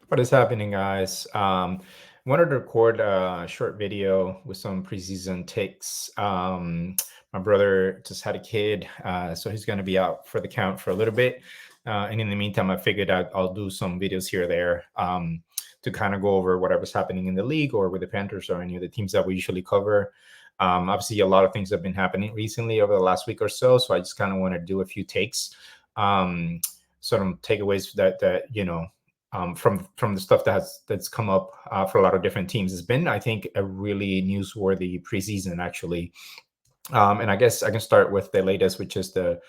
What is happening, guys? Wanted to record a short video with some preseason takes. My brother just had a kid, so he's going to be out for the count for a little bit. And in the meantime, I figured I'll do some videos here or there to kind of go over whatever's happening in the league or with the Panthers or any of the teams that we usually cover. Obviously, a lot of things have been happening recently over the last week or so I just kind of want to do a few takes, um, sort of takeaways from the stuff that's come up for a lot of different teams. It's been, I think, a really newsworthy preseason actually. And I guess I can start with the latest, which is the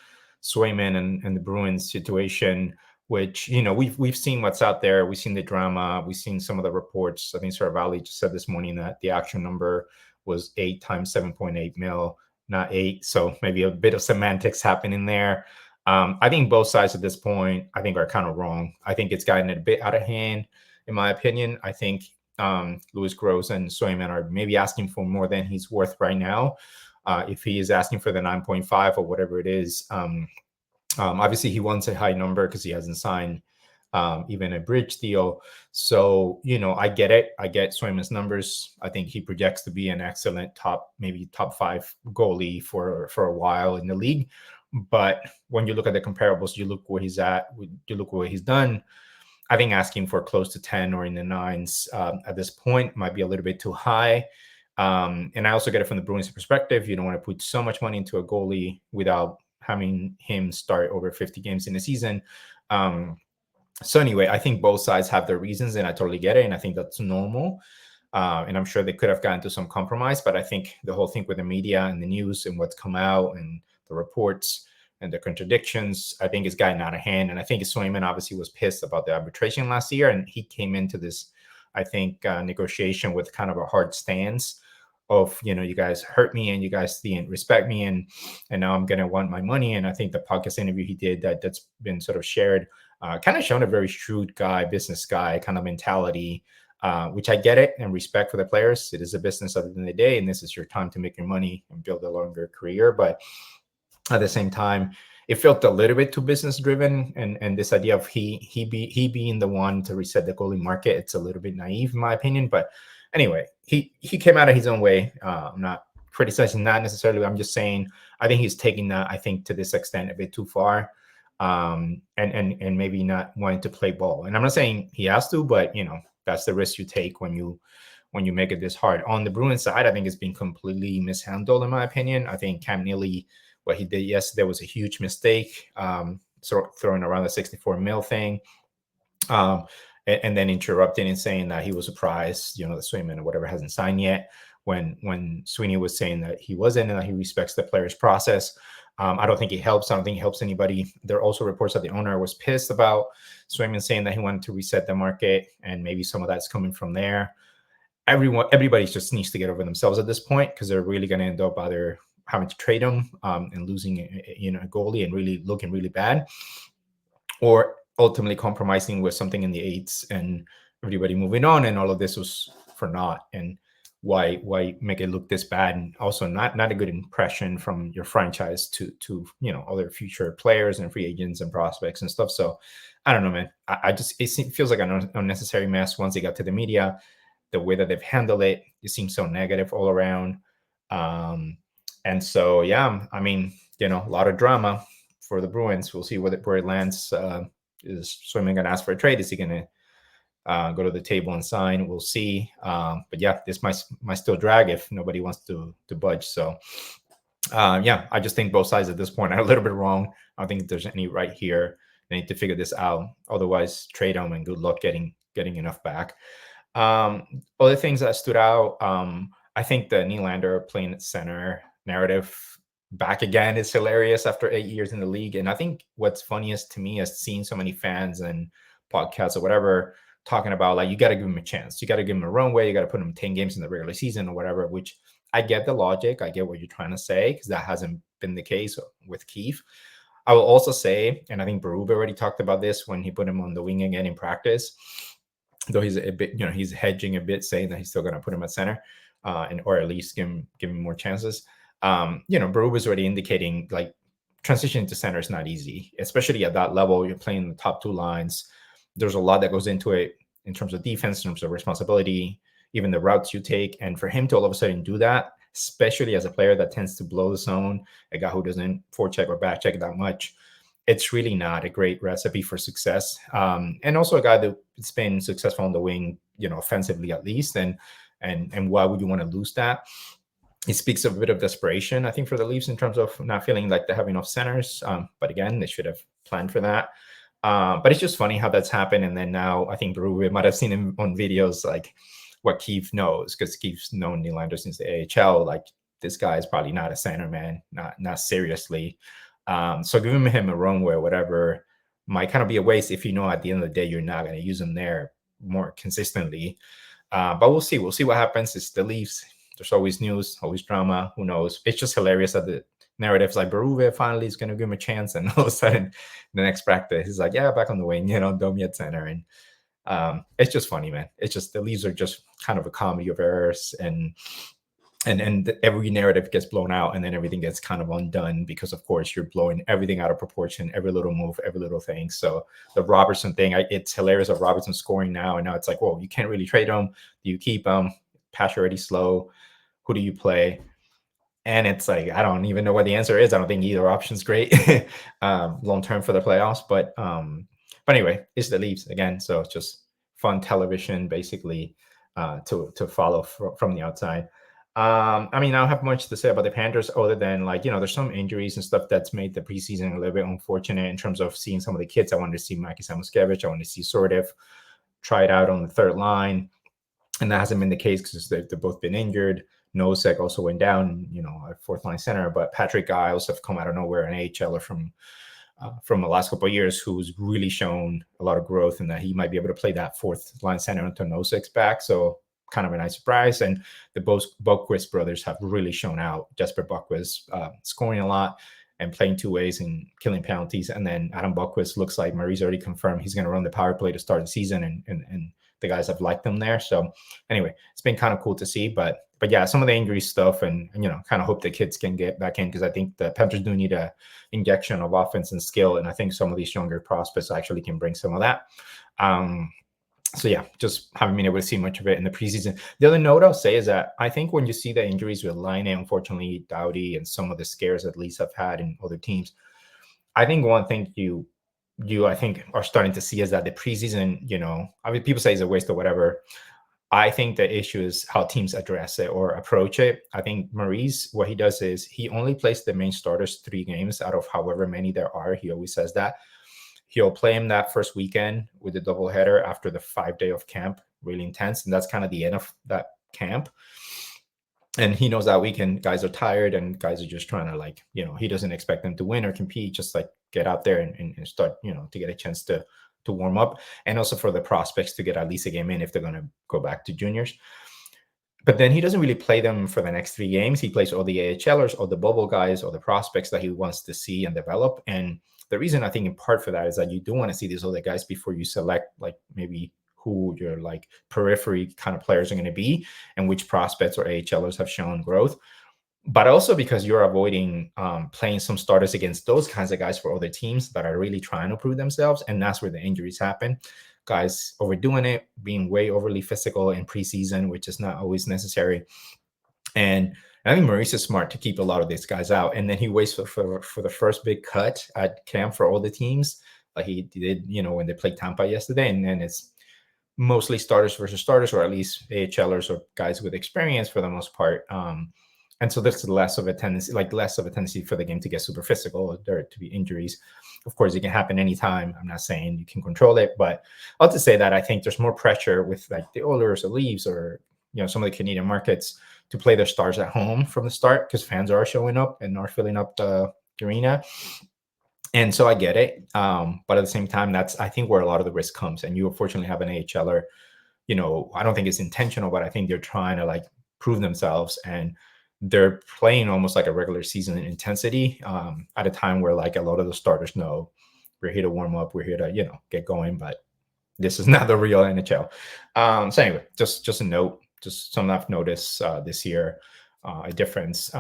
Swayman and the Bruins situation. Which we've seen what's out there. We've seen the drama. We've seen some of the reports. I think Sarah Valley just said this morning that the actual number was 8 times 7.8 mil, not eight. So maybe a bit of semantics happening there. I think both sides at this point, I think, are kind of wrong. I think it's gotten a bit out of hand, in my opinion. I think Louis Gross and Swayman are maybe asking for more than he's worth right now. If he is asking for the 9.5 or whatever it is, obviously he wants a high number because he hasn't signed even a bridge deal. So, I get it. I get Swayman's numbers. I think he projects to be an excellent maybe top five goalie for a while in the league. But when you look at the comparables, you look where he's at, you look what he's done. I think asking for close to 10 or in the nines at this point might be a little bit too high. And I also get it from the Bruins perspective. You don't want to put so much money into a goalie without having him start over 50 games in a season. So anyway, I think both sides have their reasons, and I totally get it, and I think that's normal. And I'm sure they could have gotten to some compromise, but I think the whole thing with the media and the news and what's come out and the reports and the contradictions, I think it's gotten out of hand. And I think Swayman obviously was pissed about the arbitration last year, and he came into this, I think, negotiation with kind of a hard stance of, you guys hurt me and you guys didn't respect me, and now I'm gonna want my money. And I think the podcast interview he did that's been sort of shared kind of shown a very shrewd guy, business guy kind of mentality, which I get it and respect for the players. It is a business at the end of the day, and this is your time to make your money and build a longer career. But at the same time, it felt a little bit too business driven, and this idea of he being the one to reset the goalie market, it's a little bit naive in my opinion. But anyway, he came out of his own way. I'm not criticizing that necessarily. I'm just saying I think he's taking that, I think, to this extent a bit too far, and maybe not wanting to play ball. And I'm not saying he has to, but that's the risk you take when you make it this hard. On the Bruins side, I think it's been completely mishandled in my opinion. I think Cam Neely, what he did yesterday was a huge mistake. Throwing around the 64 mil thing, and then interrupting and saying that he was surprised, the Swayman or whatever hasn't signed yet. When Sweeney was saying that he wasn't and that he respects the player's process. I don't think it helps. I don't think it helps anybody. There are also reports that the owner was pissed about Swayman saying that he wanted to reset the market, and maybe some of that's coming from there. Everybody just needs to get over themselves at this point, because they're really going to end up either having to trade him and losing a goalie and really looking really bad, or ultimately compromising with something in the eights and everybody moving on, and all of this was for naught. And why make it look this bad, and also not a good impression from your franchise to other future players and free agents and prospects and stuff. So I don't know, man. It feels like an unnecessary mess once they got to the media. The way that they've handled it seems so negative all around. And so, yeah, I mean, a lot of drama for the Bruins. We'll see where it lands. Is Swayman going to ask for a trade? Is he going to go to the table and sign? We'll see. But yeah, this might still drag if nobody wants to budge. So yeah, I just think both sides at this point are a little bit wrong. I don't think there's any right here. They need to figure this out. Otherwise, trade them and good luck getting enough back. Other things that stood out, I think the Nylander playing at center narrative back again is hilarious after 8 years in the league. And I think what's funniest to me is seeing so many fans and podcasts or whatever talking about, like, you got to give him a chance. You got to give him a runway. You got to put him 10 games in the regular season or whatever, which I get the logic. I get what you're trying to say, because that hasn't been the case with Keith. I will also say, and I think Berube already talked about this when he put him on the wing again in practice, though he's a bit, he's hedging a bit, saying that he's still going to put him at center, or at least give him more chances. Berube is already indicating, like, transitioning to center is not easy, especially at that level. You're playing the top two lines. There's a lot that goes into it. in terms of defense, in terms of responsibility, even the routes you take. And for him to all of a sudden do that, especially as a player that tends to blow the zone, a guy who doesn't forecheck or backcheck that much, it's really not a great recipe for success. And also a guy that's been successful on the wing, offensively at least. And why would you want to lose that? It speaks of a bit of desperation, I think, for the Leafs in terms of not feeling like they have enough centers. But again, they should have planned for that. But it's just funny how that's happened. And then now I think Berube might have seen him on videos like what Keith knows, because Keith's known Nylander since the AHL. Like, this guy is probably not a center, man, not seriously. So giving him a run where whatever might kind of be a waste if at the end of the day you're not going to use him there more consistently. But we'll see. We'll see what happens. It's the Leafs. There's always news, always drama. Who knows? It's just hilarious that the narrative's like Berube finally is going to give him a chance, and all of a sudden, the next practice, he's like, yeah, back on the wing, don't be at center. And it's just funny, man. It's just the Leafs are just kind of a comedy of errors, and every narrative gets blown out, and then everything gets kind of undone because, of course, you're blowing everything out of proportion, every little move, every little thing. So the Robertson thing, it's hilarious of Robertson scoring now, and now it's like, well, you can't really trade him. Do you keep him? Pass already slow. Who do you play? And it's like, I don't even know what the answer is. I don't think either option's great long term for the playoffs. But anyway, it's the Leafs again, so it's just fun television basically to follow from the outside. I mean, I don't have much to say about the Panthers other than, like, there's some injuries and stuff that's made the preseason a little bit unfortunate in terms of seeing some of the kids. I wanted to see Mikey Samuskevich. I wanted to see Sordev try it out on the third line. And that hasn't been the case because they've both been injured. Nosek also went down, at fourth line center. But Patrick Giles have come out of nowhere, an AHLer from the last couple of years, who's really shown a lot of growth, and that he might be able to play that fourth line center until Nosek's back. So kind of a nice surprise. And the Boqvist brothers have really shown out. Jesper Boqvist scoring a lot and playing two ways and killing penalties. And then Adam Boqvist looks like Marie's already confirmed he's going to run the power play to start the season, and the guys have liked them there. So anyway, it's been kind of cool to see. But yeah, some of the injury stuff, and kind of hope the kids can get back in, because I think the Panthers do need a injection of offense and skill, and I think some of these younger prospects actually can bring some of that. So yeah, just haven't been able to see much of it in the preseason. The other note I'll say is that I think when you see the injuries with Laine, unfortunately, Doughty, and some of the scares at least have had in other teams, I think one thing you I think are starting to see is that the preseason, I mean, people say it's a waste or whatever. I think the issue is how teams address it or approach it. I think Maurice, what he does is he only plays the main starters 3 games out of however many there are. He always says that. He'll play him that first weekend with a doubleheader after the 5-day of camp, really intense. And that's kind of the end of that camp. And he knows that weekend guys are tired and guys are just trying to, he doesn't expect them to win or compete, just like get out there and start, to get a chance to warm up, and also for the prospects to get at least a game in if they're going to go back to juniors. But then he doesn't really play them for the next 3 games. He plays all the AHLers, all the bubble guys, all the prospects that he wants to see and develop. And the reason I think in part for that is that you do want to see these other guys before you select maybe who your periphery kind of players are going to be and which prospects or AHLers have shown growth. But also because you're avoiding playing some starters against those kinds of guys for other teams that are really trying to prove themselves. And that's where the injuries happen. Guys overdoing it, being way overly physical in preseason, which is not always necessary. And I think Maurice is smart to keep a lot of these guys out. And then he waits for the first big cut at camp for all the teams, like he did, when they played Tampa yesterday. And then it's mostly starters versus starters, or at least AHLers or guys with experience for the most part. And so there's less of a tendency for the game to get super physical, or there to be injuries. Of course, it can happen anytime. I'm not saying you can control it, but I'll just say that I think there's more pressure with the Oilers, the Leafs, or some of the Canadian markets to play their stars at home from the start, because fans are showing up and are filling up the arena. And so I get it. But at the same time, that's, I think, where a lot of the risk comes. And you unfortunately have an AHLer, I don't think it's intentional, but I think they're trying to prove themselves, and they're playing almost like a regular season in intensity at a time where a lot of the starters know we're here to warm up, we're here to, get going, but this is not the real NHL. So anyway, just a note, just something I've noticed this year, a difference.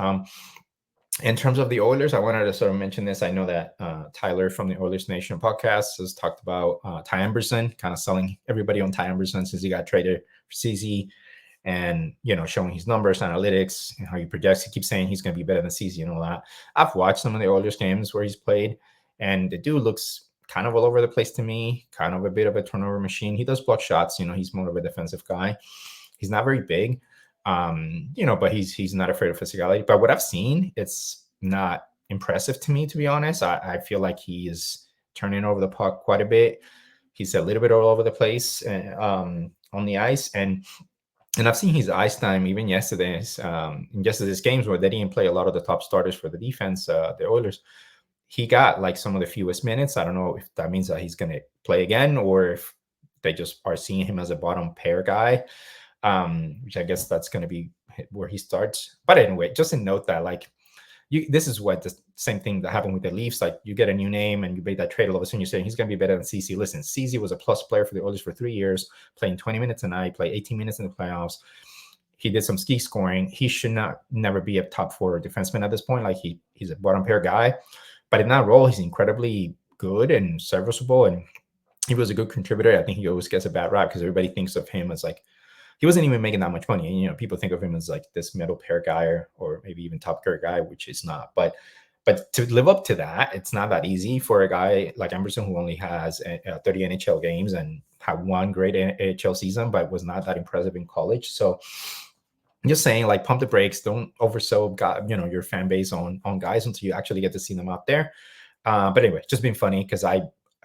In terms of the Oilers, I wanted to sort of mention this. I know that Tyler from the Oilers Nation podcast has talked about Ty Emberson, kind of selling everybody on Ty Emberson since he got traded for CZ, and showing his numbers, analytics, and how he projects. He keeps saying he's going to be better than CZ and all that. I've watched some of the Oilers games where he's played, and the dude looks kind of all over the place to me. Kind of a bit of a turnover machine. He does block shots. He's more of a defensive guy. He's not very big. But he's not afraid of physicality. But what I've seen, it's not impressive to me, to be honest. I feel like he is turning over the puck quite a bit. He's a little bit all over the place on the ice, and I've seen his ice time even yesterday's in yesterday's games where they didn't play a lot of the top starters for the defense, the Oilers. He got like some of the fewest minutes. I don't know if that means that he's going to play again or if they just are seeing him as a bottom pair guy. Which I guess that's going to be where he starts. But anyway, just a note that this is what the same thing that happened with the Leafs. Like you get a new name and you make that trade, all of a sudden you're saying he's going to be better than CC. Listen, CC was a plus player for the Oilers for 3 years, playing 20 minutes a night, play 18 minutes in the playoffs. He did some ski scoring. He should never be a top 4 defenseman at this point. Like he's a bottom pair guy, but in that role, he's incredibly good and serviceable, and he was a good contributor. I think he always gets a bad rap because everybody thinks of him as like, he wasn't even making that much money. And, people think of him as like this middle pair guy or maybe even top pair guy, which is not. But to live up to that, it's not that easy for a guy like Emerson who only has 30 NHL games and had one great NHL season, but was not that impressive in college. So I'm just saying, like, pump the brakes. Don't oversell your fan base on guys until you actually get to see them out there. But anyway, just being funny because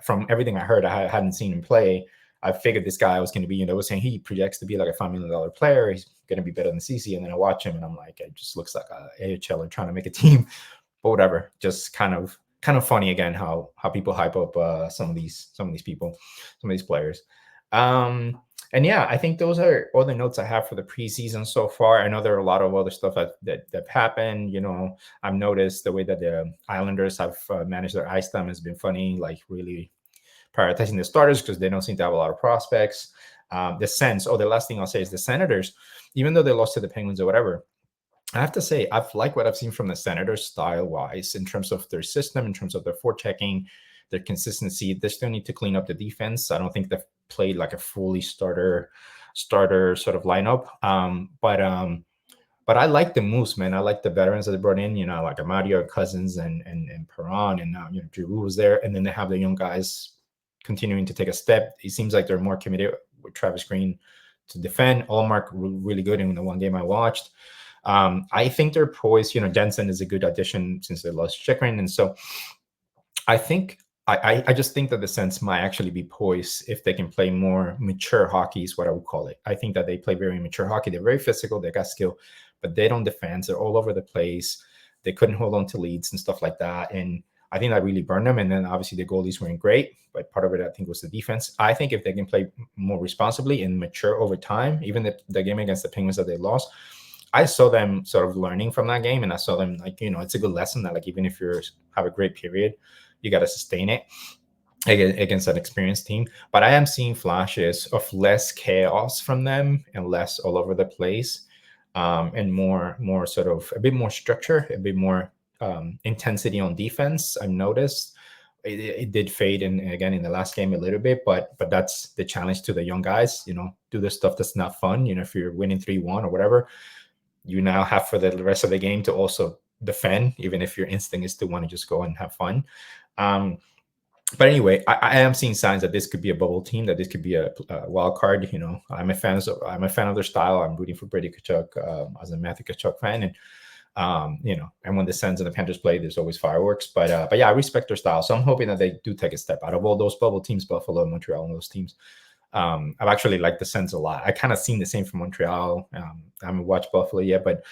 from everything I heard, I hadn't seen him play. I figured this guy was going to be, was saying he projects to be like a $5 million player. He's going to be better than CC. And then I watch him and I'm like, it just looks like a AHL trying to make a team, but whatever. Just kind of funny again, how people hype up some of these people, some of these players. And yeah, I think those are all the notes I have for the preseason so far. I know there are a lot of other stuff that happened. I've noticed the way that the Islanders have managed their ice time has been funny, like really prioritizing the starters because they don't seem to have a lot of prospects. The last thing I'll say is the Senators, even though they lost to the Penguins or whatever, I have to say, I've liked what I've seen from the Senators style-wise in terms of their system, in terms of their forechecking, their consistency. They still need to clean up the defense. I don't think they've played like a fully starter sort of lineup. But I like the moves, man. I like the veterans that they brought in, like Amadio, Cousins, and Perron, and now Giroux was there, and then they have the young guys continuing to take a step. It seems like they're more committed with Travis Green to defend. Allmark really good in the one game I watched. I think they're poised. Jensen is a good addition since they lost Chikrin, and so I think I just think that the Sens might actually be poised if they can play more mature hockey, is what I would call it. I think that they play very mature hockey. They're very physical. They got skill, but they don't defend. They're all over the place. They couldn't hold on to leads and stuff like that. And I think that really burned them. And then obviously the goalies weren't great, but part of it I think was the defense. I think if they can play more responsibly and mature over time, even the game against the Penguins that they lost, I saw them sort of learning from that game, and I saw them it's a good lesson that even if you have a great period, you got to sustain it against an experienced team. But I am seeing flashes of less chaos from them and less all over the place, and more sort of a bit more structure, a bit more intensity on defense. I've noticed it did fade again in the last game a little bit, but that's the challenge to the young guys. Do the stuff that's not fun. If you're winning 3-1 or whatever, you now have for the rest of the game to also defend, even if your instinct is to want to just go and have fun. But anyway, I am seeing signs that this could be a bubble team, that this could be a wild card. I'm a fan of their style. I'm rooting for Brady Tkachuk as a Matthew Tkachuk fan, and and when the Sens and the Panthers play, there's always fireworks. But yeah, I respect their style, so I'm hoping that they do take a step out of all those bubble teams, Buffalo, Montreal, and those teams. I've actually liked the Sens a lot. I kind of seen the same from Montreal. I haven't watched Buffalo yet, but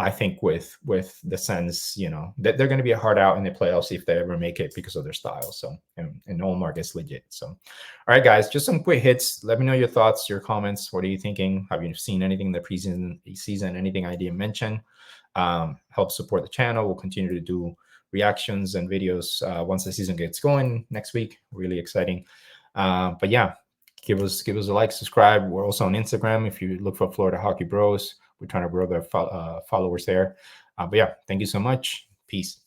I think with the Sens, they're going to be a hard out in the playoffs if they ever make it because of their style. So, and Olmark is legit. So, all right, guys, just some quick hits. Let me know your thoughts, your comments. What are you thinking? Have you seen anything in the preseason? Anything I didn't mention? Help support the channel. We'll continue to do reactions and videos once the season gets going next week. Really exciting. But yeah, give us a like, subscribe. We're also on Instagram. If you look for Florida Hockey Bros, we're trying to grow the followers there. But yeah, thank you so much. Peace.